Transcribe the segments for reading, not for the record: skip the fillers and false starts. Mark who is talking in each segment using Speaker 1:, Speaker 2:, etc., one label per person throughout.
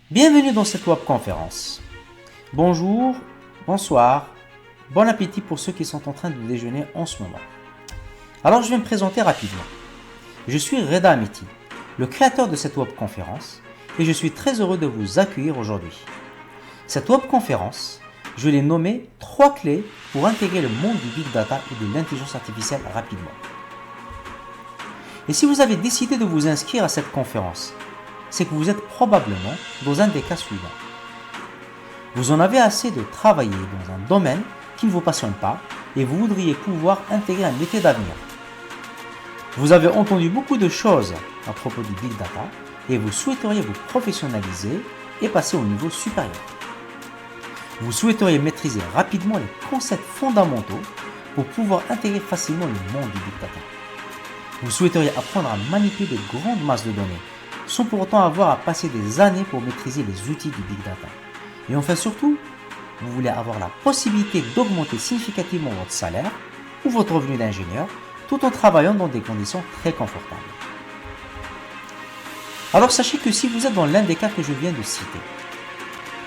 Speaker 1: Bienvenue dans cette webconférence. Bonjour, bonsoir, bon appétit pour ceux qui sont en train de déjeuner en ce moment. Alors je vais me présenter rapidement. Je suis Reda Amiti, le créateur de cette webconférence, et je suis très heureux de vous accueillir aujourd'hui. Cette webconférence, je l'ai nommée 3 clés pour intégrer le monde du big data et de l'intelligence artificielle rapidement. Et si vous avez décidé de vous inscrire à cette conférence, c'est que vous êtes probablement dans un des cas suivants. Vous en avez assez de travailler dans un domaine qui ne vous passionne pas et vous voudriez pouvoir intégrer un métier d'avenir. Vous avez entendu beaucoup de choses à propos du big data et vous souhaiteriez vous professionnaliser et passer au niveau supérieur. Vous souhaiteriez maîtriser rapidement les concepts fondamentaux pour pouvoir intégrer facilement le monde du big data. Vous souhaiteriez apprendre à manipuler de grandes masses de données sans pour autant avoir à passer des années pour maîtriser les outils du big data. Et enfin surtout, vous voulez avoir la possibilité d'augmenter significativement votre salaire ou votre revenu d'ingénieur tout en travaillant dans des conditions très confortables. Alors sachez que si vous êtes dans l'un des cas que je viens de citer,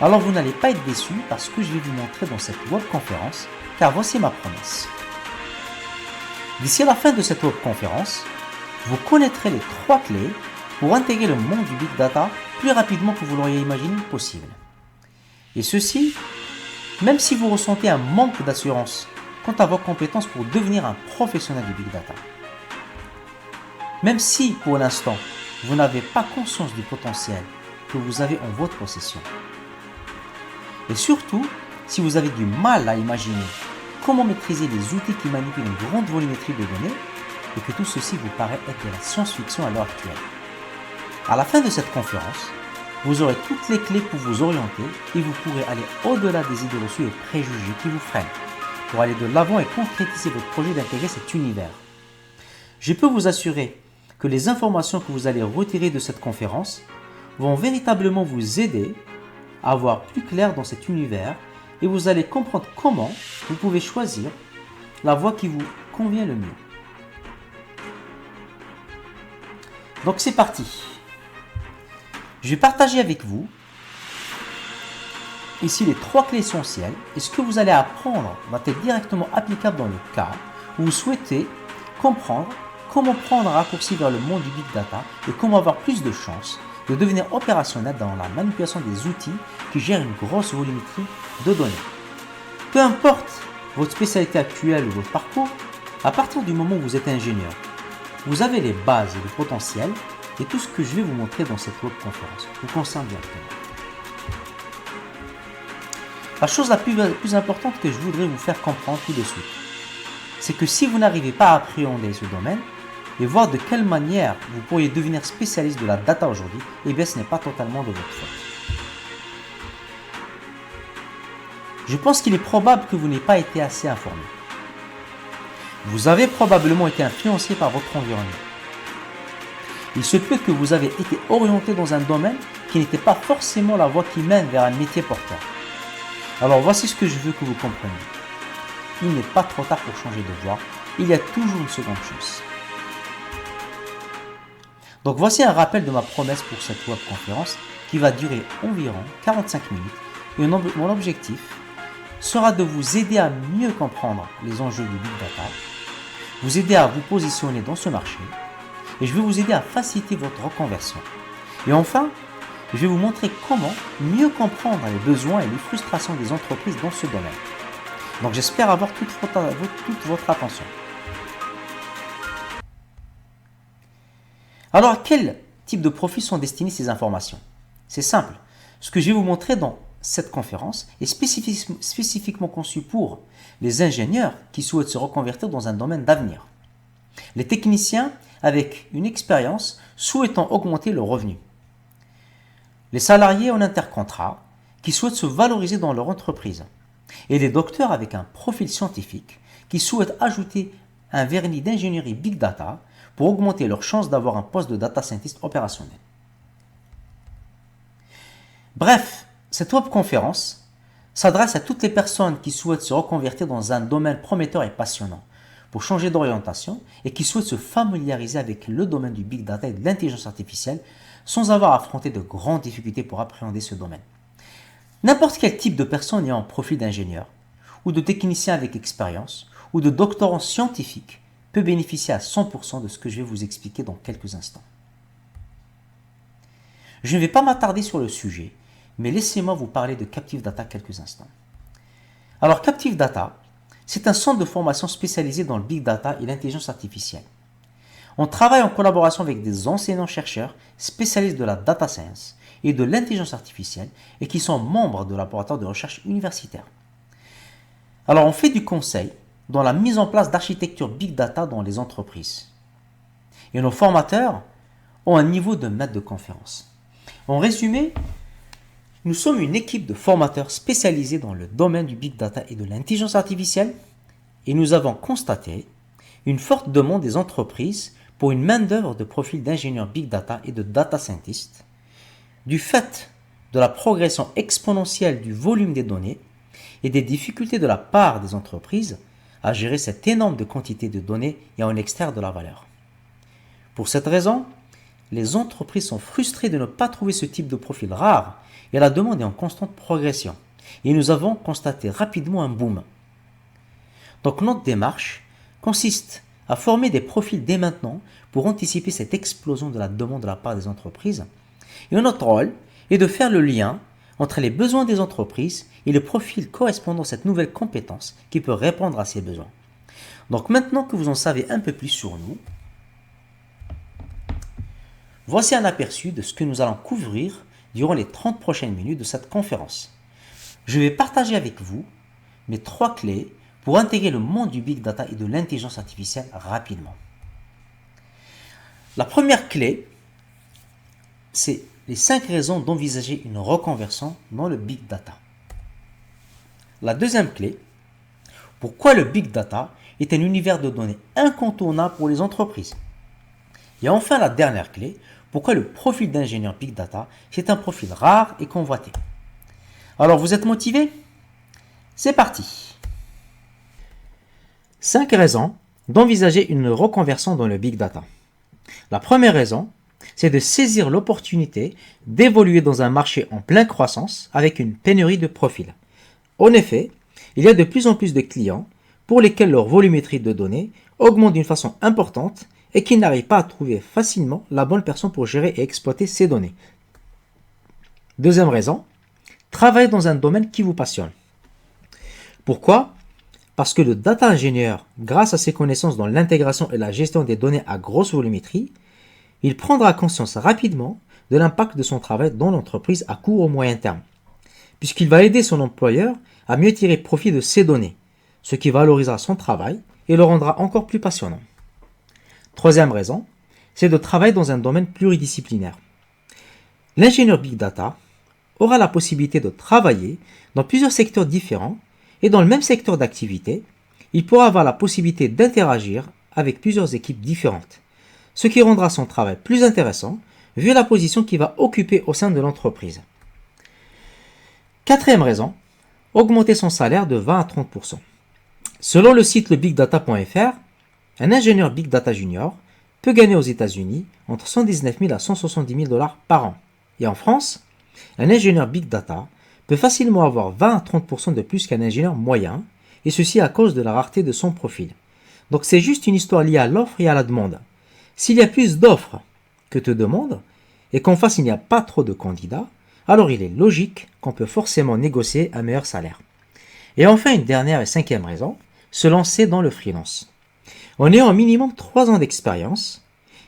Speaker 1: alors vous n'allez pas être déçu par ce que je vais vous montrer dans cette webconférence, car voici ma promesse. D'ici à la fin de cette webconférence, vous connaîtrez les 3 clés pour intégrer le monde du big data plus rapidement que vous l'auriez imaginé possible. Et ceci, même si vous ressentez un manque d'assurance quant à vos compétences pour devenir un professionnel du big data. Même si, pour l'instant, vous n'avez pas conscience du potentiel que vous avez en votre possession. Et surtout, si vous avez du mal à imaginer comment maîtriser les outils qui manipulent une grande volumétrie de données et que tout ceci vous paraît être de la science-fiction à l'heure actuelle. À la fin de cette conférence, vous aurez toutes les clés pour vous orienter et vous pourrez aller au-delà des idées reçues et préjugés qui vous freinent pour aller de l'avant et concrétiser votre projet d'intégrer cet univers. Je peux vous assurer que les informations que vous allez retirer de cette conférence vont véritablement vous aider à voir plus clair dans cet univers et vous allez comprendre comment vous pouvez choisir la voie qui vous convient le mieux. Donc c'est parti. Je vais partager avec vous ici les 3 clés essentielles et ce que vous allez apprendre va être directement applicable dans le cas où vous souhaitez comprendre comment prendre un raccourci vers le monde du big data et comment avoir plus de chances de devenir opérationnel dans la manipulation des outils qui gèrent une grosse volumétrie de données. Peu importe votre spécialité actuelle ou votre parcours, à partir du moment où vous êtes ingénieur, vous avez les bases et le potentiel et tout ce que je vais vous montrer dans cette webconférence vous concerne directement. La chose la plus importante que je voudrais vous faire comprendre tout de suite, c'est que si vous n'arrivez pas à appréhender ce domaine et voir de quelle manière vous pourriez devenir spécialiste de la data aujourd'hui, eh bien ce n'est pas totalement de votre faute. Je pense qu'il est probable que vous n'ayez pas été assez informé. Vous avez probablement été influencé par votre environnement. Il se peut que vous avez été orienté dans un domaine qui n'était pas forcément la voie qui mène vers un métier porteur. Alors voici ce que je veux que vous compreniez. Il n'est pas trop tard pour changer de voie, il y a toujours une seconde chance. Donc voici un rappel de ma promesse pour cette webconférence qui va durer environ 45 minutes et mon objectif sera de vous aider à mieux comprendre les enjeux du big data, vous aider à vous positionner dans ce marché et je vais vous aider à faciliter votre reconversion. Et enfin, je vais vous montrer comment mieux comprendre les besoins et les frustrations des entreprises dans ce domaine. Donc j'espère avoir toute votre attention. Alors à quel type de profil sont destinées ces informations? C'est simple. Ce que je vais vous montrer dans cette conférence est spécifiquement conçu pour les ingénieurs qui souhaitent se reconvertir dans un domaine d'avenir, les techniciens avec une expérience souhaitant augmenter leurs revenus, les salariés en intercontrat qui souhaitent se valoriser dans leur entreprise et les docteurs avec un profil scientifique qui souhaitent ajouter un vernis d'ingénierie big data pour augmenter leurs chances d'avoir un poste de data scientist opérationnel. Bref, cette webconférence s'adresse à toutes les personnes qui souhaitent se reconvertir dans un domaine prometteur et passionnant pour changer d'orientation et qui souhaitent se familiariser avec le domaine du big data et de l'intelligence artificielle sans avoir affronté de grandes difficultés pour appréhender ce domaine. N'importe quel type de personne ayant un profil d'ingénieur, ou de technicien avec expérience, ou de doctorant scientifique peut bénéficier à 100% de ce que je vais vous expliquer dans quelques instants. Je ne vais pas m'attarder sur le sujet, mais laissez-moi vous parler de Captive Data quelques instants. Alors Captive Data, c'est un centre de formation spécialisé dans le big data et l'intelligence artificielle. On travaille en collaboration avec des enseignants-chercheurs spécialistes de la data science et de l'intelligence artificielle et qui sont membres de laboratoires de recherche universitaires. Alors on fait du conseil dans la mise en place d'architecture big data dans les entreprises. Et nos formateurs ont un niveau de maître de conférence. En résumé, nous sommes une équipe de formateurs spécialisés dans le domaine du big data et de l'intelligence artificielle et nous avons constaté une forte demande des entreprises pour une main-d'œuvre de profils d'ingénieurs big data et de data scientists, du fait de la progression exponentielle du volume des données et des difficultés de la part des entreprises à gérer cette énorme quantité de données et à en extraire de la valeur. Pour cette raison, les entreprises sont frustrées de ne pas trouver ce type de profil rare et la demande est en constante progression. Et nous avons constaté rapidement un boom. Donc notre démarche consiste à former des profils dès maintenant pour anticiper cette explosion de la demande de la part des entreprises. Et notre rôle est de faire le lien entre les besoins des entreprises et le profil correspondant à cette nouvelle compétence qui peut répondre à ces besoins. Donc maintenant que vous en savez un peu plus sur nous, voici un aperçu de ce que nous allons couvrir durant les 30 prochaines minutes de cette conférence. Je vais partager avec vous mes 3 clés pour intégrer le monde du big data et de l'intelligence artificielle rapidement. La première clé, c'est les 5 raisons d'envisager une reconversion dans le big data. La deuxième clé, pourquoi le big data est un univers de données incontournable pour les entreprises. Et enfin la dernière clé, pourquoi le profil d'ingénieur big data, c'est un profil rare et convoité. Alors vous êtes motivé? C'est parti. 5 raisons d'envisager une reconversion dans le big data. La première raison, c'est de saisir l'opportunité d'évoluer dans un marché en pleine croissance avec une pénurie de profils. En effet, il y a de plus en plus de clients pour lesquels leur volumétrie de données augmente d'une façon importante et qui n'arrivent pas à trouver facilement la bonne personne pour gérer et exploiter ces données. Deuxième raison, travailler dans un domaine qui vous passionne. Pourquoi? Parce que le data ingénieur, grâce à ses connaissances dans l'intégration et la gestion des données à grosse volumétrie, il prendra conscience rapidement de l'impact de son travail dans l'entreprise à court ou moyen terme, puisqu'il va aider son employeur à mieux tirer profit de ces données, ce qui valorisera son travail et le rendra encore plus passionnant. Troisième raison, c'est de travailler dans un domaine pluridisciplinaire. L'ingénieur big data aura la possibilité de travailler dans plusieurs secteurs différents et dans le même secteur d'activité, il pourra avoir la possibilité d'interagir avec plusieurs équipes différentes, ce qui rendra son travail plus intéressant vu la position qu'il va occuper au sein de l'entreprise. Quatrième raison, augmenter son salaire de 20 à 30%. Selon le site lebigdata.fr, un ingénieur big data junior peut gagner aux États-Unis entre 119 000 à 170 000 dollars par an. Et en France, un ingénieur big data peut facilement avoir 20 à 30% de plus qu'un ingénieur moyen, et ceci à cause de la rareté de son profil. Donc c'est juste une histoire liée à l'offre et à la demande. S'il y a plus d'offres que de demandes, et qu'en face il n'y a pas trop de candidats, alors il est logique qu'on peut forcément négocier un meilleur salaire. Et enfin une dernière et cinquième raison, se lancer dans le freelance. En ayant un minimum 3 ans d'expérience,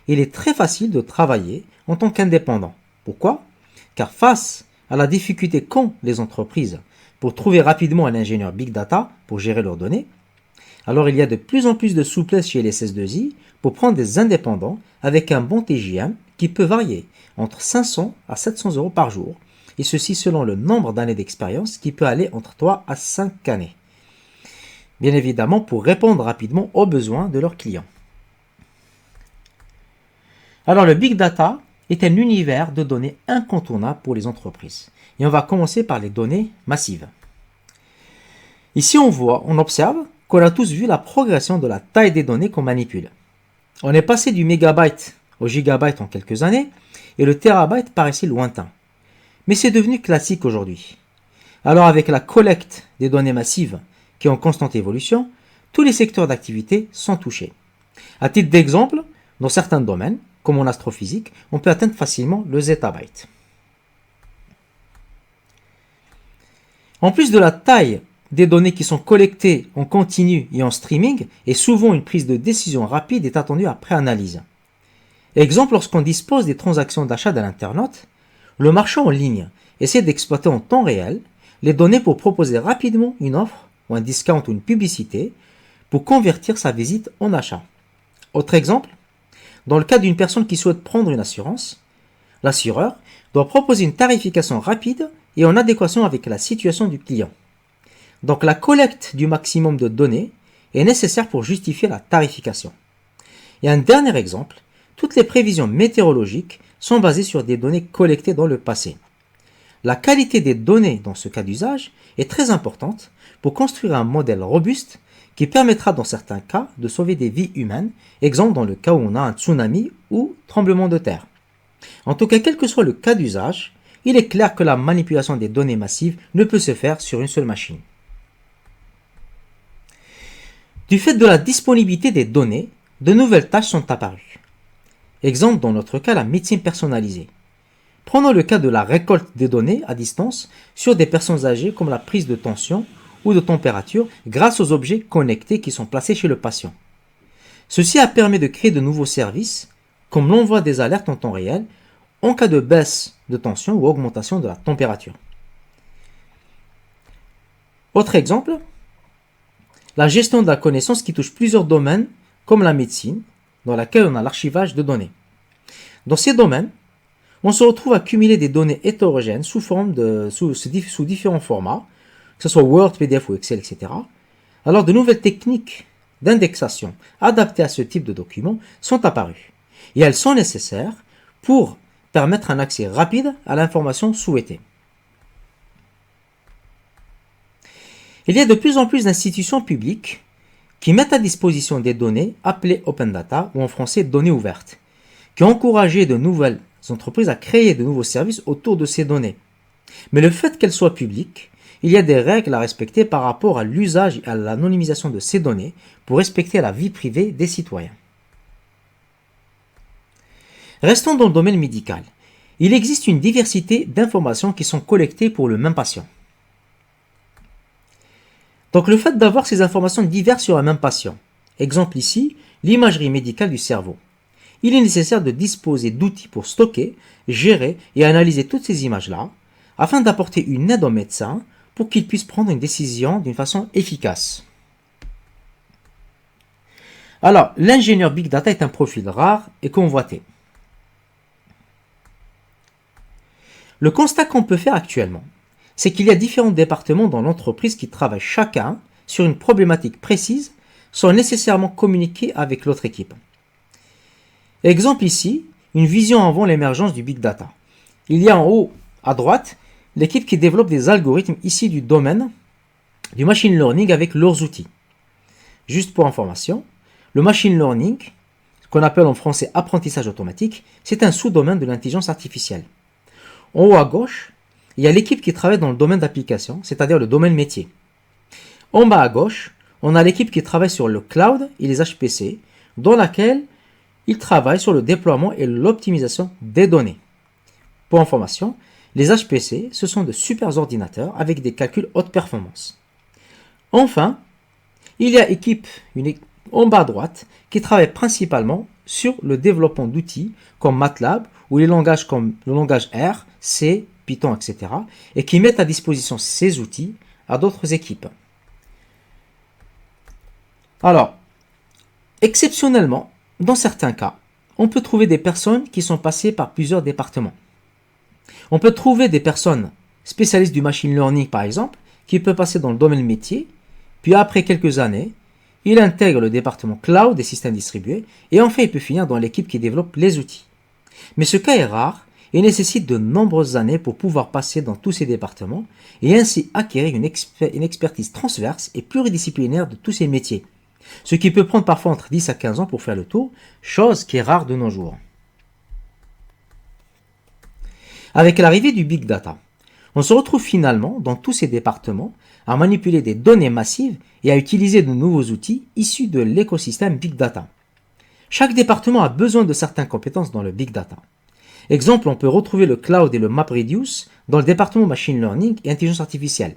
Speaker 1: il est très facile de travailler en tant qu'indépendant. Pourquoi? Car face à la difficulté qu'ont les entreprises pour trouver rapidement un ingénieur big data pour gérer leurs données, alors il y a de plus en plus de souplesse chez les SS2I pour prendre des indépendants avec un bon TJM qui peut varier entre 500 à 700 euros par jour, et ceci selon le nombre d'années d'expérience qui peut aller entre 3 à 5 années. Bien évidemment pour répondre rapidement aux besoins de leurs clients. Alors le big data est un univers de données incontournable pour les entreprises. Et on va commencer par les données massives. Ici on observe qu'on a tous vu la progression de la taille des données qu'on manipule. On est passé du mégabyte au gigabyte en quelques années, et le terabyte paraissait lointain. Mais c'est devenu classique aujourd'hui. Alors avec la collecte des données massives, qui est en constante évolution, tous les secteurs d'activité sont touchés. À titre d'exemple, dans certains domaines, comme en astrophysique, on peut atteindre facilement le zettabyte. En plus de la taille des données qui sont collectées en continu et en streaming, et souvent une prise de décision rapide est attendue après analyse. Exemple, lorsqu'on dispose des transactions d'achat de l'internaute, le marchand en ligne essaie d'exploiter en temps réel les données pour proposer rapidement une offre ou un discount ou une publicité pour convertir sa visite en achat. Autre exemple, dans le cas d'une personne qui souhaite prendre une assurance, l'assureur doit proposer une tarification rapide et en adéquation avec la situation du client. Donc la collecte du maximum de données est nécessaire pour justifier la tarification. Et un dernier exemple, toutes les prévisions météorologiques sont basées sur des données collectées dans le passé. La qualité des données dans ce cas d'usage est très importante pour construire un modèle robuste qui permettra dans certains cas de sauver des vies humaines, exemple dans le cas où on a un tsunami ou tremblement de terre. En tout cas, quel que soit le cas d'usage, il est clair que la manipulation des données massives ne peut se faire sur une seule machine. Du fait de la disponibilité des données, de nouvelles tâches sont apparues. Exemple dans notre cas, la médecine personnalisée. Prenons le cas de la récolte des données à distance sur des personnes âgées comme la prise de tension ou de température grâce aux objets connectés qui sont placés chez le patient. Ceci a permis de créer de nouveaux services comme l'envoi des alertes en temps réel en cas de baisse de tension ou augmentation de la température. Autre exemple, la gestion de la connaissance qui touche plusieurs domaines comme la médecine, dans laquelle on a l'archivage de données. Dans ces domaines, on se retrouve à cumuler des données hétérogènes sous différents formats, que ce soit Word, PDF ou Excel, etc. Alors de nouvelles techniques d'indexation adaptées à ce type de documents sont apparues. Et elles sont nécessaires pour permettre un accès rapide à l'information souhaitée. Il y a de plus en plus d'institutions publiques qui mettent à disposition des données appelées Open Data ou en français données ouvertes, qui ont encouragé de nouvelles entreprises à créer de nouveaux services autour de ces données. Mais le fait qu'elles soient publiques, il y a des règles à respecter par rapport à l'usage et à l'anonymisation de ces données pour respecter la vie privée des citoyens. Restons dans le domaine médical. Il existe une diversité d'informations qui sont collectées pour le même patient. Donc le fait d'avoir ces informations diverses sur un même patient, exemple ici, l'imagerie médicale du cerveau. Il est nécessaire de disposer d'outils pour stocker, gérer et analyser toutes ces images-là, afin d'apporter une aide au médecin pour qu'il puisse prendre une décision d'une façon efficace. Alors, l'ingénieur Big Data est un profil rare et convoité. Le constat qu'on peut faire actuellement, c'est qu'il y a différents départements dans l'entreprise qui travaillent chacun sur une problématique précise sans nécessairement communiquer avec l'autre équipe. Exemple ici, une vision avant l'émergence du Big Data. Il y a en haut à droite l'équipe qui développe des algorithmes issus du domaine du machine learning avec leurs outils. Juste pour information, le machine learning, ce qu'on appelle en français apprentissage automatique, c'est un sous-domaine de l'intelligence artificielle. En haut à gauche, il y a l'équipe qui travaille dans le domaine d'application, c'est-à-dire le domaine métier. En bas à gauche, on a l'équipe qui travaille sur le cloud et les HPC, dans laquelle il travaille sur le déploiement et l'optimisation des données. Pour information, les HPC, ce sont de super ordinateurs avec des calculs haute performance. Enfin, il y a en bas à droite qui travaille principalement sur le développement d'outils comme MATLAB ou les langages comme le langage R, C, Python, etc. et qui mettent à disposition ces outils à d'autres équipes. Alors, exceptionnellement, dans certains cas, on peut trouver des personnes qui sont passées par plusieurs départements. On peut trouver des personnes spécialistes du machine learning, par exemple, qui peuvent passer dans le domaine métier, puis après quelques années, il intègre le département cloud des systèmes distribués, et enfin il peut finir dans l'équipe qui développe les outils. Mais ce cas est rare, et nécessite de nombreuses années pour pouvoir passer dans tous ces départements et ainsi acquérir une expertise transverse et pluridisciplinaire de tous ces métiers, ce qui peut prendre parfois entre 10 à 15 ans pour faire le tour, chose qui est rare de nos jours. Avec l'arrivée du Big Data, on se retrouve finalement dans tous ces départements à manipuler des données massives et à utiliser de nouveaux outils issus de l'écosystème Big Data. Chaque département a besoin de certaines compétences dans le Big Data. Exemple, on peut retrouver le Cloud et le MapReduce dans le département Machine Learning et Intelligence Artificielle.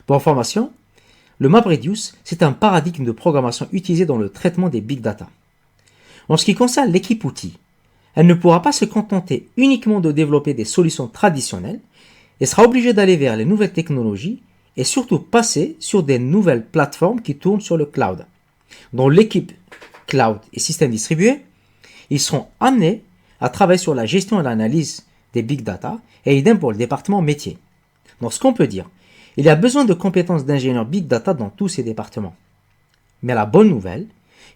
Speaker 1: Pour information, le MapReduce, c'est un paradigme de programmation utilisé dans le traitement des Big Data. En ce qui concerne l'équipe outils, elle ne pourra pas se contenter uniquement de développer des solutions traditionnelles et sera obligée d'aller vers les nouvelles technologies et surtout passer sur des nouvelles plateformes qui tournent sur le cloud. Dans l'équipe cloud et systèmes distribués, ils seront amenés à travailler sur la gestion et l'analyse des big data et idem pour le département métier. Donc ce qu'on peut dire, il y a besoin de compétences d'ingénieurs big data dans tous ces départements. Mais la bonne nouvelle,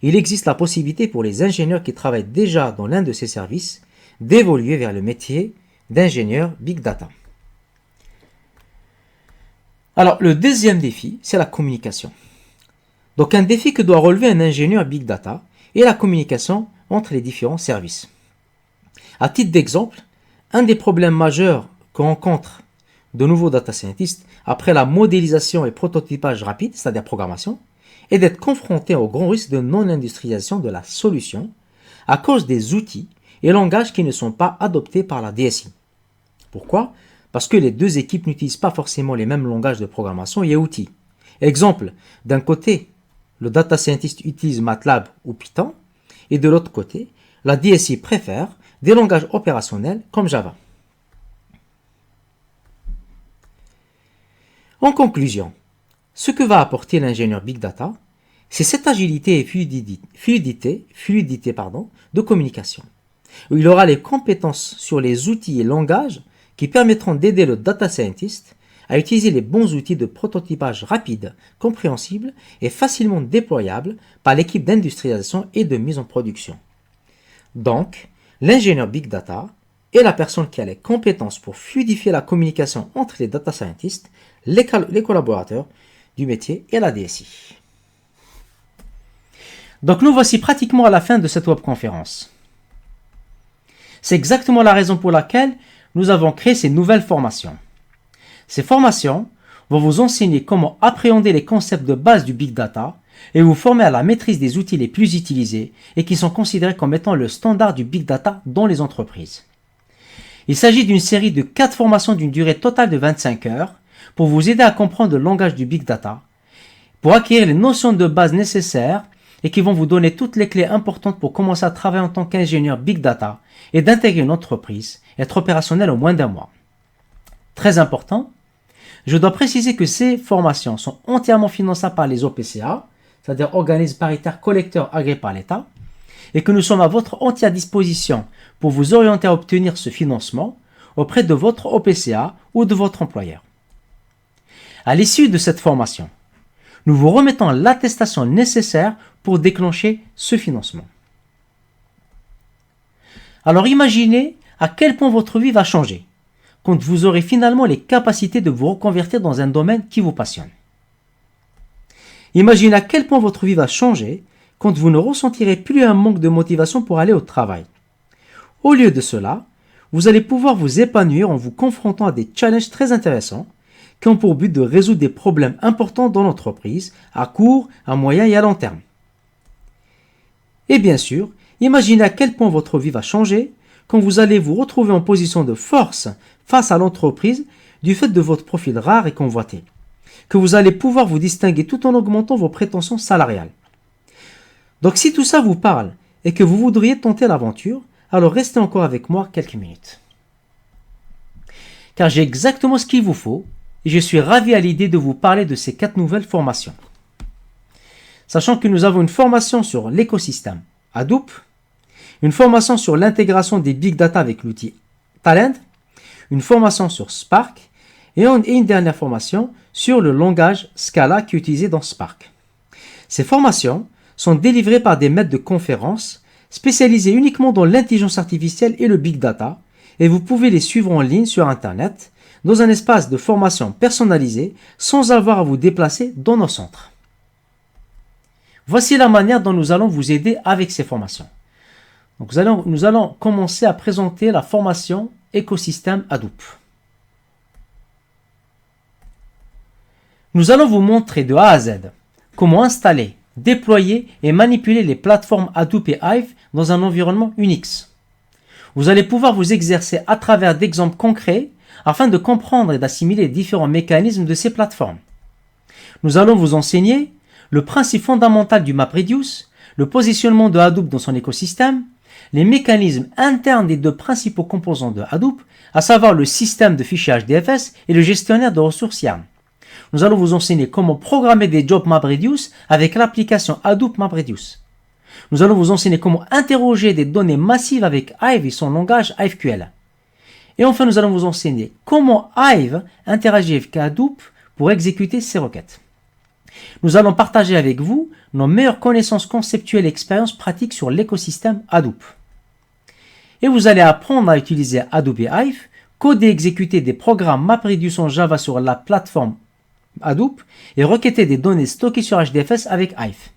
Speaker 1: il existe la possibilité pour les ingénieurs qui travaillent déjà dans l'un de ces services d'évoluer vers le métier d'ingénieur big data. Alors, le deuxième défi, c'est la communication. Donc, un défi que doit relever un ingénieur big data est la communication entre les différents services. À titre d'exemple, un des problèmes majeurs que rencontrent de nouveaux data scientists après la modélisation et prototypage rapide, c'est-à-dire programmation, est d'être confronté au grand risque de non-industrialisation de la solution à cause des outils et langages qui ne sont pas adoptés par la DSI. Pourquoi ? Parce que les deux équipes n'utilisent pas forcément les mêmes langages de programmation et outils. Exemple, d'un côté, le data scientist utilise MATLAB ou Python, et de l'autre côté, la DSI préfère des langages opérationnels comme Java. En conclusion, ce que va apporter l'ingénieur Big Data, c'est cette agilité et fluidité de communication, où il aura les compétences sur les outils et langages qui permettront d'aider le data scientist à utiliser les bons outils de prototypage rapide, compréhensible et facilement déployable par l'équipe d'industrialisation et de mise en production. Donc, l'ingénieur Big Data est la personne qui a les compétences pour fluidifier la communication entre les data scientists, les collaborateurs du métier et la DSI. Donc nous voici pratiquement à la fin de cette webconférence. C'est exactement la raison pour laquelle nous avons créé ces nouvelles formations. Ces formations vont vous enseigner comment appréhender les concepts de base du Big Data et vous former à la maîtrise des outils les plus utilisés et qui sont considérés comme étant le standard du Big Data dans les entreprises. Il s'agit d'une série de 4 formations d'une durée totale de 25 heures pour vous aider à comprendre le langage du Big Data, pour acquérir les notions de base nécessaires et qui vont vous donner toutes les clés importantes pour commencer à travailler en tant qu'ingénieur Big Data et d'intégrer une entreprise et être opérationnel en moins d'un mois. Très important, je dois préciser que ces formations sont entièrement finançables par les OPCA, c'est-à-dire organismes paritaires collecteurs agréés par l'État, et que nous sommes à votre entière disposition pour vous orienter à obtenir ce financement auprès de votre OPCA ou de votre employeur. À l'issue de cette formation, nous vous remettons l'attestation nécessaire pour déclencher ce financement. Alors imaginez à quel point votre vie va changer quand vous aurez finalement les capacités de vous reconvertir dans un domaine qui vous passionne. Imaginez à quel point votre vie va changer quand vous ne ressentirez plus un manque de motivation pour aller au travail. Au lieu de cela, vous allez pouvoir vous épanouir en vous confrontant à des challenges très intéressants qui ont pour but de résoudre des problèmes importants dans l'entreprise à court, à moyen et à long terme. Et bien sûr, imaginez à quel point votre vie va changer quand vous allez vous retrouver en position de force face à l'entreprise du fait de votre profil rare et convoité, que vous allez pouvoir vous distinguer tout en augmentant vos prétentions salariales. Donc si tout ça vous parle et que vous voudriez tenter l'aventure, alors restez encore avec moi quelques minutes. Car j'ai exactement ce qu'il vous faut et je suis ravi à l'idée de vous parler de ces 4 nouvelles formations. Sachant que nous avons une formation sur l'écosystème Hadoop, une formation sur l'intégration des big data avec l'outil Talend, une formation sur Spark et une dernière formation sur le langage Scala qui est utilisé dans Spark. Ces formations sont délivrées par des maîtres de conférences spécialisés uniquement dans l'intelligence artificielle et le big data et vous pouvez les suivre en ligne sur Internet dans un espace de formation personnalisé sans avoir à vous déplacer dans nos centres. Voici la manière dont nous allons vous aider avec ces formations. Donc nous allons commencer à présenter la formation écosystème Hadoop. Nous allons vous montrer de A à Z comment installer, déployer et manipuler les plateformes Hadoop et Hive dans un environnement Unix. Vous allez pouvoir vous exercer à travers d'exemples concrets afin de comprendre et d'assimiler les différents mécanismes de ces plateformes. Nous allons vous enseigner le principe fondamental du MapReduce, le positionnement de Hadoop dans son écosystème, les mécanismes internes des deux principaux composants de Hadoop, à savoir le système de fichiers HDFS et le gestionnaire de ressources YARN. Nous allons vous enseigner comment programmer des jobs MapReduce avec l'application Hadoop MapReduce. Nous allons vous enseigner comment interroger des données massives avec Hive et son langage HiveQL. Et enfin, nous allons vous enseigner comment Hive interagit avec Hadoop pour exécuter ses requêtes. Nous allons partager avec vous nos meilleures connaissances conceptuelles et expériences pratiques sur l'écosystème Hadoop. Et vous allez apprendre à utiliser Hadoop et Hive, coder et exécuter des programmes MapReduce en Java sur la plateforme Hadoop et requêter des données stockées sur HDFS avec Hive.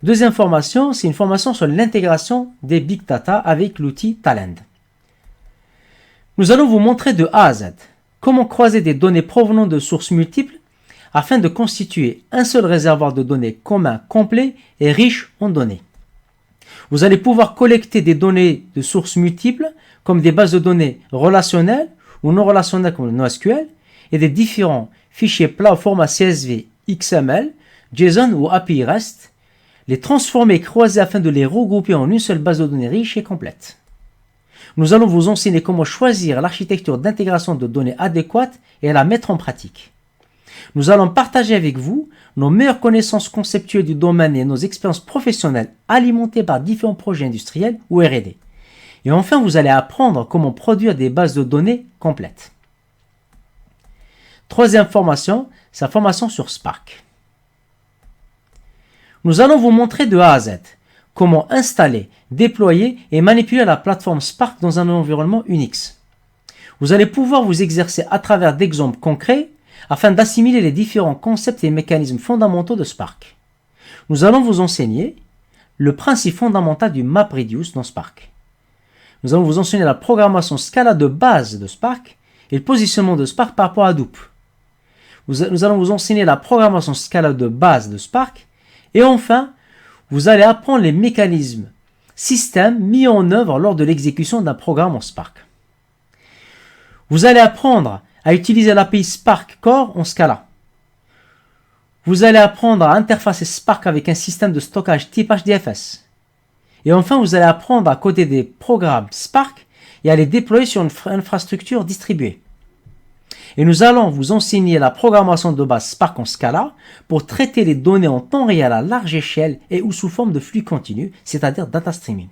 Speaker 1: Deuxième formation, c'est une formation sur l'intégration des Big Data avec l'outil Talend. Nous allons vous montrer de A à Z comment croiser des données provenant de sources multiples afin de constituer un seul réservoir de données commun, complet et riche en données. Vous allez pouvoir collecter des données de sources multiples comme des bases de données relationnelles ou non relationnelles comme le NoSQL et des différents fichiers plats au format CSV, XML, JSON ou API REST, les transformer et croiser afin de les regrouper en une seule base de données riche et complète. Nous allons vous enseigner comment choisir l'architecture d'intégration de données adéquate et la mettre en pratique. Nous allons partager avec vous nos meilleures connaissances conceptuelles du domaine et nos expériences professionnelles alimentées par différents projets industriels ou R&D. Et enfin, vous allez apprendre comment produire des bases de données complètes. Troisième formation, c'est la formation sur Spark. Nous allons vous montrer de A à Z comment installer, déployer et manipuler la plateforme Spark dans un environnement Unix. Vous allez pouvoir vous exercer à travers d'exemples concrets afin d'assimiler les différents concepts et mécanismes fondamentaux de Spark. Nous allons vous enseigner le principe fondamental du MapReduce dans Spark. Nous allons vous enseigner la programmation Scala de base de Spark et le positionnement de Spark par rapport à Hadoop. Nous allons vous enseigner la programmation Scala de base de Spark et enfin, vous allez apprendre les mécanismes système mis en œuvre lors de l'exécution d'un programme en Spark. Vous allez apprendre à utiliser l'API Spark Core en Scala. Vous allez apprendre à interfacer Spark avec un système de stockage type HDFS. Et enfin, vous allez apprendre à coder des programmes Spark et à les déployer sur une infrastructure distribuée. Et nous allons vous enseigner la programmation de base Spark en Scala pour traiter les données en temps réel à large échelle et ou sous forme de flux continu, c'est-à-dire data streaming.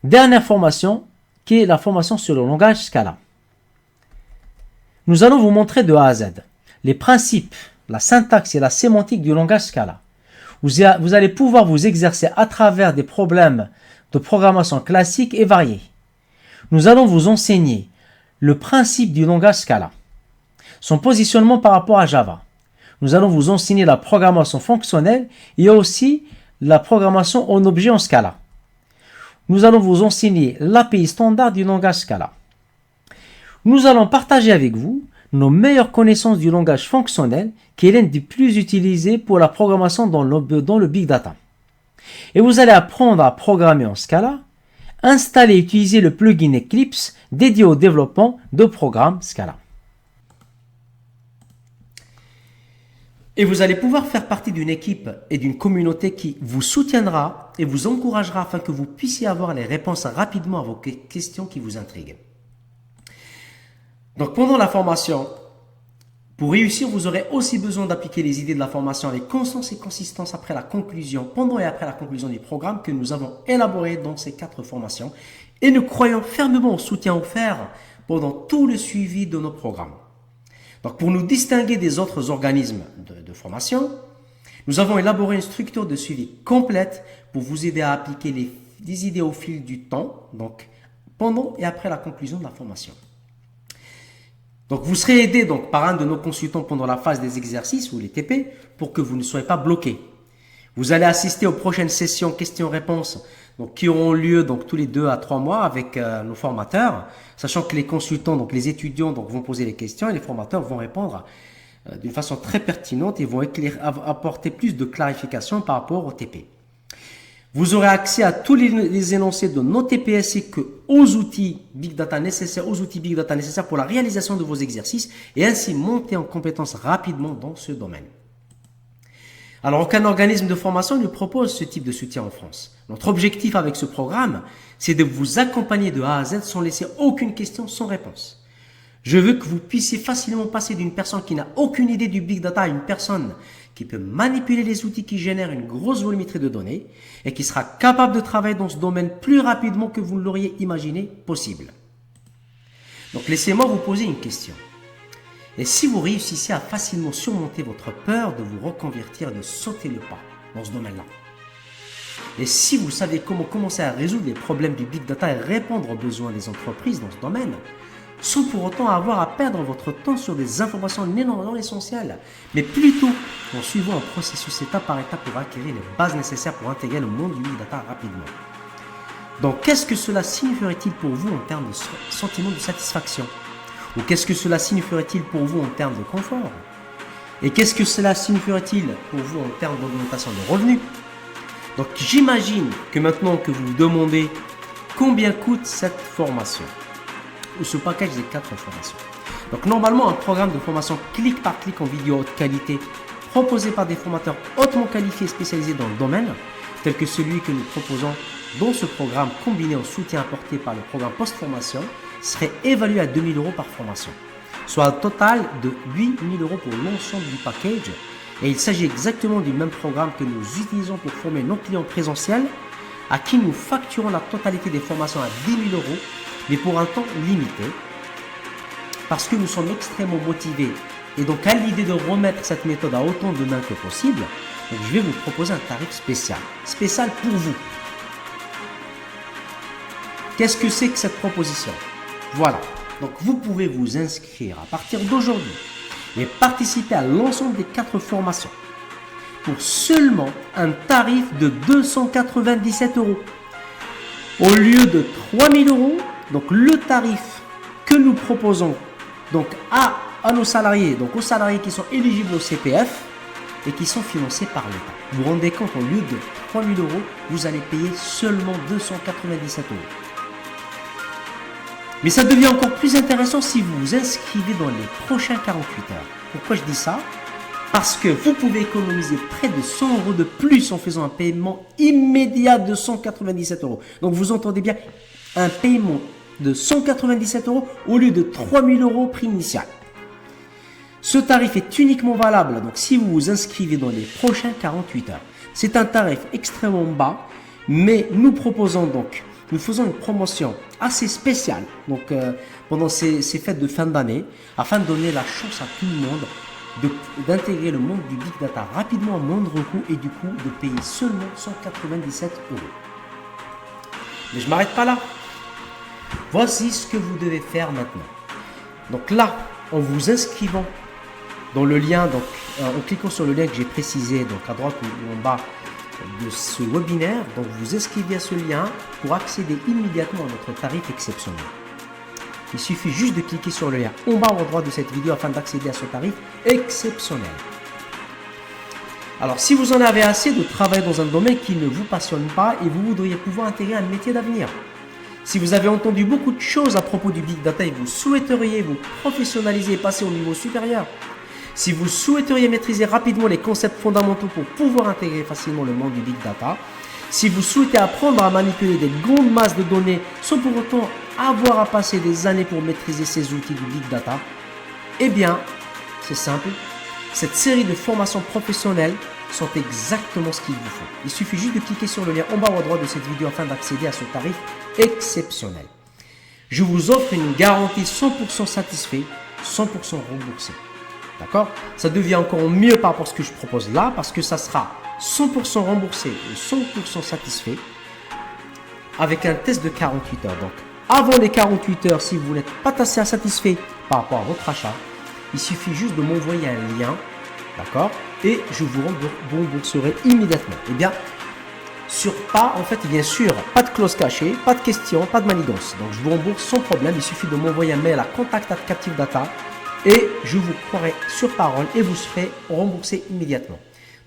Speaker 1: Dernière formation, qui est la formation sur le langage Scala. Nous allons vous montrer de A à Z les principes, la syntaxe et la sémantique du langage Scala. Vous allez pouvoir vous exercer à travers des problèmes de programmation classiques et variés. Nous allons vous enseigner le principe du langage Scala, son positionnement par rapport à Java. Nous allons vous enseigner la programmation fonctionnelle et aussi la programmation en objet en Scala. Nous allons vous enseigner l'API standard du langage Scala. Nous allons partager avec vous nos meilleures connaissances du langage fonctionnel qui est l'un des plus utilisés pour la programmation dans le Big Data. Et vous allez apprendre à programmer en Scala, installer et utiliser le plugin Eclipse dédié au développement de programmes Scala. Et vous allez pouvoir faire partie d'une équipe et d'une communauté qui vous soutiendra et vous encouragera afin que vous puissiez avoir les réponses rapidement à vos questions qui vous intriguent. Donc pendant la formation, pour réussir, vous aurez aussi besoin d'appliquer les idées de la formation avec constance et consistance après la conclusion, pendant et après la conclusion du programme que nous avons élaboré dans ces 4 formations. Et nous croyons fermement au soutien offert pendant tout le suivi de nos programmes. Donc pour nous distinguer des autres organismes de formation, nous avons élaboré une structure de suivi complète pour vous aider à appliquer les idées au fil du temps, donc pendant et après la conclusion de la formation. Donc vous serez aidé donc par un de nos consultants pendant la phase des exercices ou les TP pour que vous ne soyez pas bloqué. Vous allez assister aux prochaines sessions questions-réponses donc qui auront lieu donc tous les 2 à 3 mois avec nos formateurs, sachant que les consultants, donc les étudiants donc vont poser les questions et les formateurs vont répondre d'une façon très pertinente et vont apporter plus de clarification par rapport au TP. Vous aurez accès à tous les énoncés de nos TP ainsi qu'aux outils Big Data nécessaires, pour la réalisation de vos exercices et ainsi monter en compétence rapidement dans ce domaine. Alors, aucun organisme de formation ne propose ce type de soutien en France. Notre objectif avec ce programme, c'est de vous accompagner de A à Z sans laisser aucune question sans réponse. Je veux que vous puissiez facilement passer d'une personne qui n'a aucune idée du Big Data à une personne qui peut manipuler les outils qui génèrent une grosse volumétrie de données et qui sera capable de travailler dans ce domaine plus rapidement que vous ne l'auriez imaginé possible. Donc, laissez-moi vous poser une question. Et si vous réussissez à facilement surmonter votre peur de vous reconvertir et de sauter le pas dans ce domaine-là? Et si vous savez comment commencer à résoudre les problèmes du Big Data et répondre aux besoins des entreprises dans ce domaine, sans pour autant avoir à perdre votre temps sur des informations non essentielles, mais plutôt en suivant un processus étape par étape pour acquérir les bases nécessaires pour intégrer le monde du Big Data rapidement. Donc, qu'est-ce que cela signifierait-il pour vous en termes de sentiment de satisfaction? Ou qu'est-ce que cela signifierait-il pour vous en termes de confort? Et qu'est-ce que cela signifierait-il pour vous en termes d'augmentation de revenus? Donc, j'imagine que maintenant que vous vous demandez combien coûte cette formation ou ce package des 4 formations. Donc, normalement, un programme de formation clic par clic en vidéo haute qualité proposé par des formateurs hautement qualifiés et spécialisés dans le domaine, tel que celui que nous proposons dans ce programme combiné au soutien apporté par le programme post-formation, serait évalué à 2 000 € par formation, soit un total de 8 000 € pour l'ensemble du package. Et il s'agit exactement du même programme que nous utilisons pour former nos clients présentiels, à qui nous facturons la totalité des formations à 10 000 €, mais pour un temps limité, parce que nous sommes extrêmement motivés. Et donc, à l'idée de remettre cette méthode à autant de mains que possible, donc je vais vous proposer un tarif spécial pour vous. Qu'est-ce que c'est que cette proposition? Voilà, donc vous pouvez vous inscrire à partir d'aujourd'hui et participer à l'ensemble des 4 formations pour seulement un tarif de 297 € au lieu de 3 000 €. Donc le tarif que nous proposons donc à nos salariés, donc aux salariés qui sont éligibles au CPF et qui sont financés par l'État. Vous vous rendez compte, au lieu de 3 000 €, vous allez payer seulement 297 €. Mais ça devient encore plus intéressant si vous vous inscrivez dans les prochains 48 heures. Pourquoi je dis ça? Parce que vous pouvez économiser près de 100 € de plus en faisant un paiement immédiat de 197 €. Donc vous entendez bien, un paiement de 197 € au lieu de 3 000 € prix initial. Ce tarif est uniquement valable donc si vous vous inscrivez dans les prochains 48 heures. C'est un tarif extrêmement bas, mais nous faisons une promotion assez spéciale donc, pendant ces fêtes de fin d'année afin de donner la chance à tout le monde d'intégrer le monde du Big Data rapidement à moindre coût et du coup de payer seulement 197 €. Mais je ne m'arrête pas là. Voici ce que vous devez faire maintenant. Donc là, en vous inscrivant dans le lien, donc en cliquant sur le lien que j'ai précisé donc à droite ou en bas de ce webinaire, donc vous inscrivez à ce lien pour accéder immédiatement à notre tarif exceptionnel. Il suffit juste de cliquer sur le lien en bas ou à droite de cette vidéo afin d'accéder à ce tarif exceptionnel. Alors si vous en avez assez de travailler dans un domaine qui ne vous passionne pas et vous voudriez pouvoir intégrer un métier d'avenir, si vous avez entendu beaucoup de choses à propos du Big Data et vous souhaiteriez vous professionnaliser et passer au niveau supérieur, si vous souhaiteriez maîtriser rapidement les concepts fondamentaux pour pouvoir intégrer facilement le monde du Big Data, si vous souhaitez apprendre à manipuler des grandes masses de données sans pour autant avoir à passer des années pour maîtriser ces outils du Big Data, eh bien, c'est simple, cette série de formations professionnelles sont exactement ce qu'il vous faut. Il suffit juste de cliquer sur le lien en bas ou à droite de cette vidéo afin d'accéder à ce tarif exceptionnel. Je vous offre une garantie 100% satisfait, 100% remboursé. D'accord? Ça devient encore mieux par rapport à ce que je propose là parce que ça sera 100% remboursé et 100% satisfait.
Speaker 2: avec un test de 48 heures. Donc, avant les 48 heures, si vous n'êtes pas assez satisfait par rapport à votre achat, il suffit juste de m'envoyer un lien, d'accord, et je vous rembourserai immédiatement. Eh bien, bien sûr, pas de clause cachée, pas de questions, pas de manigance. Donc, je vous rembourse sans problème. Il suffit de m'envoyer un mail à contact@captivedata et je vous croirai sur parole et vous serez remboursé immédiatement.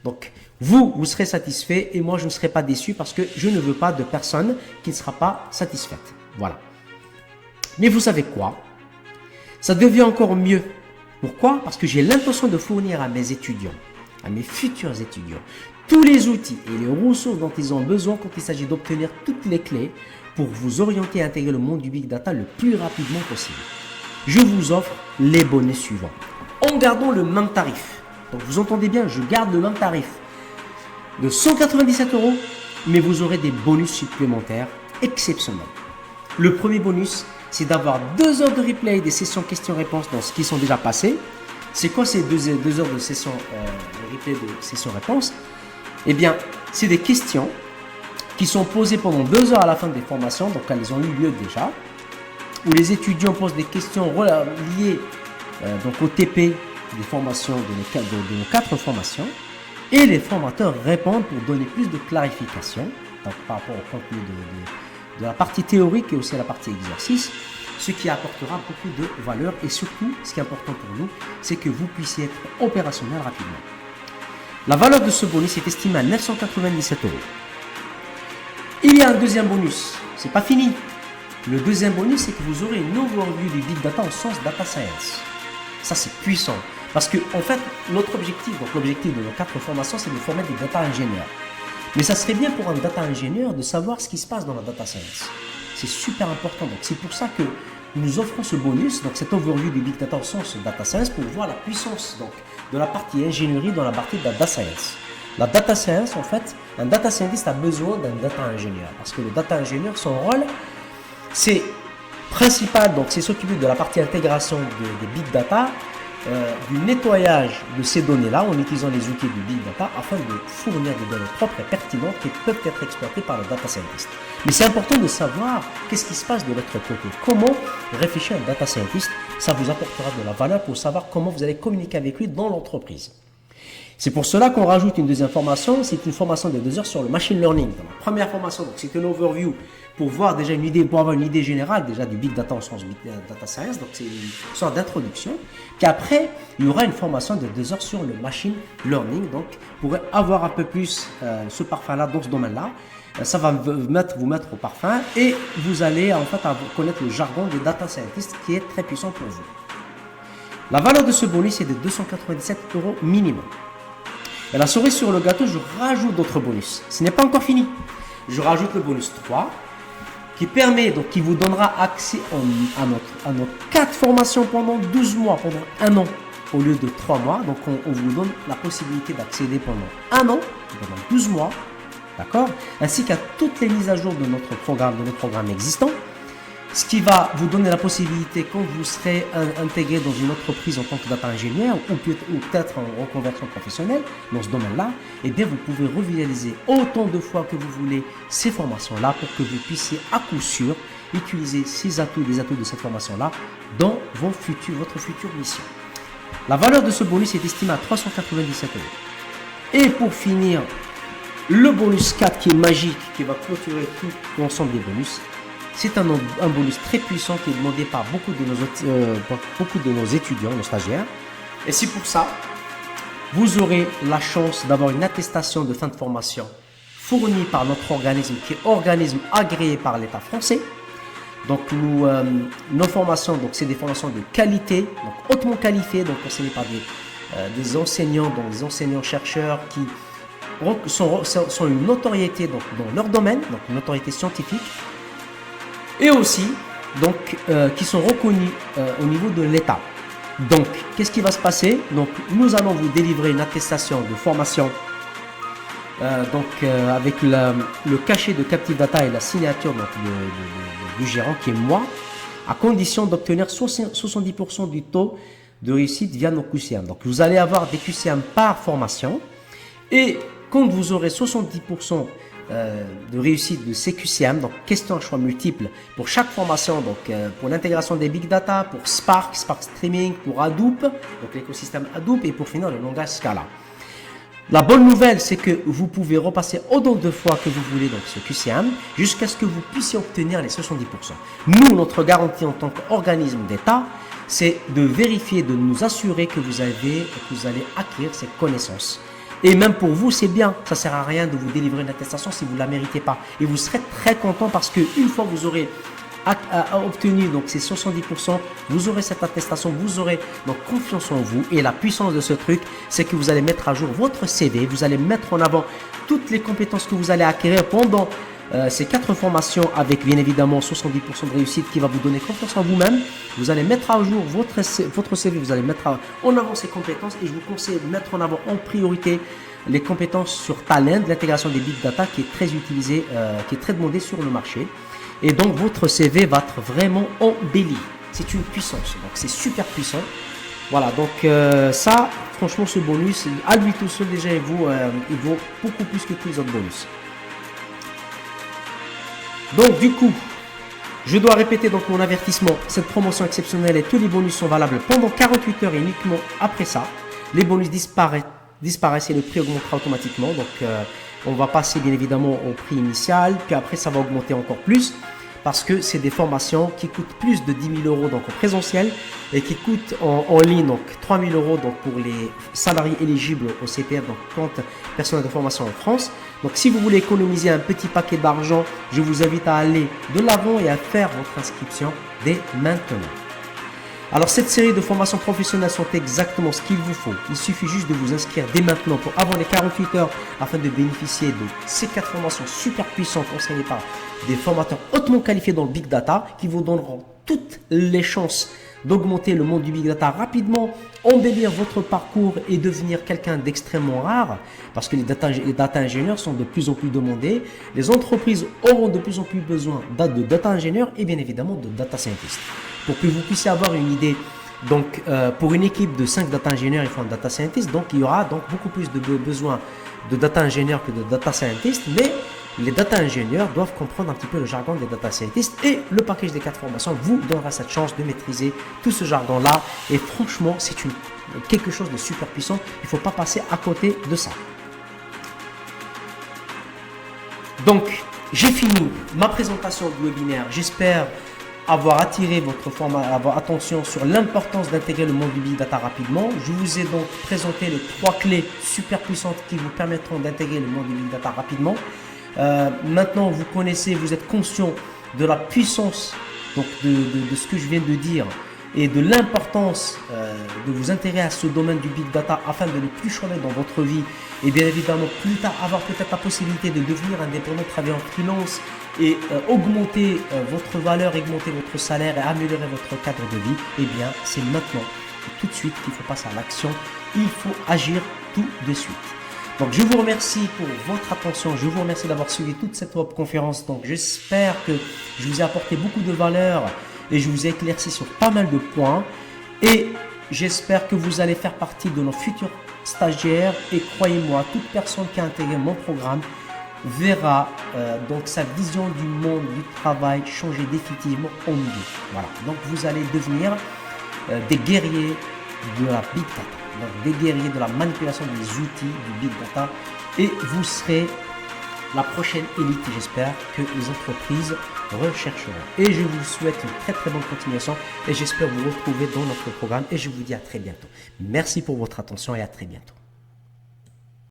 Speaker 2: Donc, vous serez satisfait et moi, je ne serai pas déçu parce que je ne veux pas de personne qui ne sera pas satisfaite. Voilà. Mais vous savez quoi? Ça devient encore mieux. Pourquoi? Parce que j'ai l'intention de fournir à mes étudiants, à mes futurs étudiants, tous les outils et les ressources dont ils ont besoin quand il s'agit d'obtenir toutes les clés pour vous orienter et intégrer le monde du Big Data le plus rapidement possible. Je vous offre les bonus suivants. En gardant le même tarif. Donc vous entendez bien, je garde le même tarif de 197 €, mais vous aurez des bonus supplémentaires exceptionnels. Le premier bonus, c'est d'avoir 2 heures de replay des sessions questions-réponses dans ce qui sont déjà passées. C'est quoi ces 2 heures de session de replay de sessions-réponses? Eh bien, c'est des questions qui sont posées pendant 2 heures à la fin des formations, donc elles ont eu lieu déjà, où les étudiants posent des questions liées donc au TP des formations de nos 4 formations, et les formateurs répondent pour donner plus de clarification donc, par rapport au contenu de la partie théorique et aussi à la partie exercice, ce qui apportera beaucoup de valeur et surtout, ce qui est important pour nous, c'est que vous puissiez être opérationnel rapidement. La valeur de ce bonus est estimée à 997 €. Il y a un deuxième bonus, c'est pas fini. Le deuxième bonus, c'est que vous aurez une overview du Big Data au sens Data Science. Ça, c'est puissant. Parce que, en fait, notre objectif, donc l'objectif de nos 4 formations, c'est de former des data ingénieurs. Mais ça serait bien pour un data ingénieur de savoir ce qui se passe dans la data science. C'est super important. Donc, c'est pour ça que nous offrons ce bonus, donc cette overview du Big Data au sens Data Science, pour voir la puissance donc, de la partie ingénierie dans la partie data science. La data science, en fait, un data scientist a besoin d'un data ingénieur. Parce que le data ingénieur, son rôle, c'est principal, donc c'est s'occuper de la partie intégration des big data, du nettoyage de ces données-là en utilisant les outils du big data afin de fournir des données propres et pertinentes qui peuvent être exploitées par le data scientist. Mais c'est important de savoir qu'est-ce qui se passe de l'autre côté. Comment réfléchir un data scientist, ça vous apportera de la valeur pour savoir comment vous allez communiquer avec lui dans l'entreprise. C'est pour cela qu'on rajoute une deuxième formation, c'est une formation de 2 heures sur le machine learning. Dans la première formation, c'est une overview pour voir déjà une idée, pour avoir une idée générale déjà du big data au sens data science, donc c'est une sorte d'introduction. Puis après, il y aura une formation de 2 heures sur le machine learning, donc pour avoir un peu plus ce parfum-là dans ce domaine-là. Ça va vous mettre au parfum et vous allez en fait connaître le jargon des data scientists qui est très puissant pour vous. La valeur de ce bonus est de 297 € minimum. Et la cerise sur le gâteau, je rajoute d'autres bonus. Ce n'est pas encore fini. Je rajoute le bonus 3 qui vous donnera accès à nos 4 formations pendant 12 mois, pendant 1 an, au lieu de 3 mois. Donc on vous donne la possibilité d'accéder pendant 1 an, pendant 12 mois, d'accord, ainsi qu'à toutes les mises à jour de nos programmes existants. Ce qui va vous donner la possibilité, quand vous serez intégré dans une entreprise en tant que data ingénieur ou peut-être en reconversion professionnelle dans ce domaine-là, eh bien vous pouvez revisualiser autant de fois que vous voulez ces formations-là pour que vous puissiez à coup sûr utiliser les atouts de cette formation-là dans votre future mission. La valeur de ce bonus est estimée à 397 €. Et pour finir, le bonus 4 qui est magique, qui va clôturer tout l'ensemble des bonus, c'est un bonus très puissant qui est demandé par beaucoup de nos étudiants, nos stagiaires. Et c'est pour ça, vous aurez la chance d'avoir une attestation de fin de formation fournie par notre organisme, qui est organisme agréé par l'État français. Donc nos formations, donc c'est des formations de qualité, donc hautement qualifiées, donc enseignées par des enseignants, donc des enseignants-chercheurs qui sont une notoriété donc, dans leur domaine, donc une notoriété scientifique. Et aussi, donc, qui sont reconnus au niveau de l'État. Donc, qu'est-ce qui va se passer? Donc, nous allons vous délivrer une attestation de formation avec le cachet de Captive Data et la signature donc, du gérant qui est moi, à condition d'obtenir 70% du taux de réussite via nos QCM. Donc, vous allez avoir des QCM par formation et quand vous aurez 70% de réussite de CQCM, donc questions à choix multiples pour chaque formation, donc pour l'intégration des Big Data, pour Spark Streaming, pour Hadoop, donc l'écosystème Hadoop, et pour finir le langage Scala. La bonne nouvelle, c'est que vous pouvez repasser autant de fois que vous voulez donc ce QCM jusqu'à ce que vous puissiez obtenir les 70%. Nous, notre garantie en tant qu'organisme d'État, c'est de vérifier, de nous assurer que vous allez acquérir ces connaissances. Et même pour vous, c'est bien. Ça ne sert à rien de vous délivrer une attestation si vous ne la méritez pas. Et vous serez très content parce qu'une fois que vous aurez obtenu donc ces 70%, vous aurez cette attestation, vous aurez donc confiance en vous. Et la puissance de ce truc, c'est que vous allez mettre à jour votre CV, vous allez mettre en avant toutes les compétences que vous allez acquérir pendant ces 4 formations, avec bien évidemment 70% de réussite qui va vous donner confiance en vous-même. Vous allez mettre à jour votre CV, vous allez mettre en avant ces compétences, et je vous conseille de mettre en avant en priorité les compétences sur Talend, l'intégration des Big Data qui est très utilisée, qui est très demandée sur le marché. Et donc votre CV va être vraiment embelli. C'est une puissance, donc c'est super puissant. Voilà, donc ça, franchement, ce bonus, à lui tout seul déjà, il vaut beaucoup plus que tous les autres bonus. Donc du coup, je dois répéter donc mon avertissement. Cette promotion exceptionnelle et tous les bonus sont valables pendant 48 heures et uniquement après ça. Les bonus disparaissent et le prix augmentera automatiquement. Donc on va passer bien évidemment au prix initial, puis après ça va augmenter encore plus parce que c'est des formations qui coûtent plus de 10 000 € donc en présentiel et qui coûtent en ligne donc 3 000 € donc pour les salariés éligibles au CPF, donc compte personnel de formation en France. Donc si vous voulez économiser un petit paquet d'argent, je vous invite à aller de l'avant et à faire votre inscription dès maintenant. Alors cette série de formations professionnelles sont exactement ce qu'il vous faut. Il suffit juste de vous inscrire dès maintenant pour avant les 48 heures afin de bénéficier de ces 4 formations super puissantes enseignées par des formateurs hautement qualifiés dans le Big Data qui vous donneront toutes les chances d'augmenter le monde du Big Data rapidement, embellir votre parcours et devenir quelqu'un d'extrêmement rare parce que les data ingénieurs sont de plus en plus demandés. Les entreprises auront de plus en plus besoin de data ingénieurs et bien évidemment de data scientists. Pour que vous puissiez avoir une idée, donc pour une équipe de 5 data ingénieurs, il faut un data scientist, donc il y aura donc beaucoup plus de besoin de data ingénieurs que de data scientists, mais les data ingénieurs doivent comprendre un petit peu le jargon des data scientists et le package des 4 formations vous donnera cette chance de maîtriser tout ce jargon-là et franchement, c'est quelque chose de super puissant, il ne faut pas passer à côté de ça. Donc, j'ai fini ma présentation du webinaire, j'espère avoir attiré votre attention sur l'importance d'intégrer le monde du Big Data rapidement. Je vous ai donc présenté les 3 clés super puissantes qui vous permettront d'intégrer le monde du Big Data rapidement. Maintenant, vous connaissez, vous êtes conscient de la puissance donc de ce que je viens de dire et de l'importance de vous intéresser à ce domaine du Big Data afin de ne plus chômer dans votre vie et bien évidemment plus tard avoir peut-être la possibilité de devenir indépendant, travailler en freelance et augmenter votre valeur, augmenter votre salaire et améliorer votre cadre de vie. Eh bien, c'est maintenant, tout de suite qu'il faut passer à l'action. Il faut agir tout de suite. Donc, je vous remercie pour votre attention. Je vous remercie d'avoir suivi toute cette webconférence. Donc, j'espère que je vous ai apporté beaucoup de valeur et je vous ai éclairci sur pas mal de points. Et j'espère que vous allez faire partie de nos futurs stagiaires. Et croyez-moi, toute personne qui a intégré mon programme verra donc sa vision du monde du travail changer définitivement en mieux. Voilà. Donc, vous allez devenir des guerriers de la Big Data. Donc des guerriers de la manipulation des outils du Big Data et vous serez la prochaine élite, j'espère, que les entreprises rechercheront. Et je vous souhaite une très très bonne continuation et j'espère vous retrouver dans notre programme et je vous dis à très bientôt. Merci pour votre attention et à très bientôt.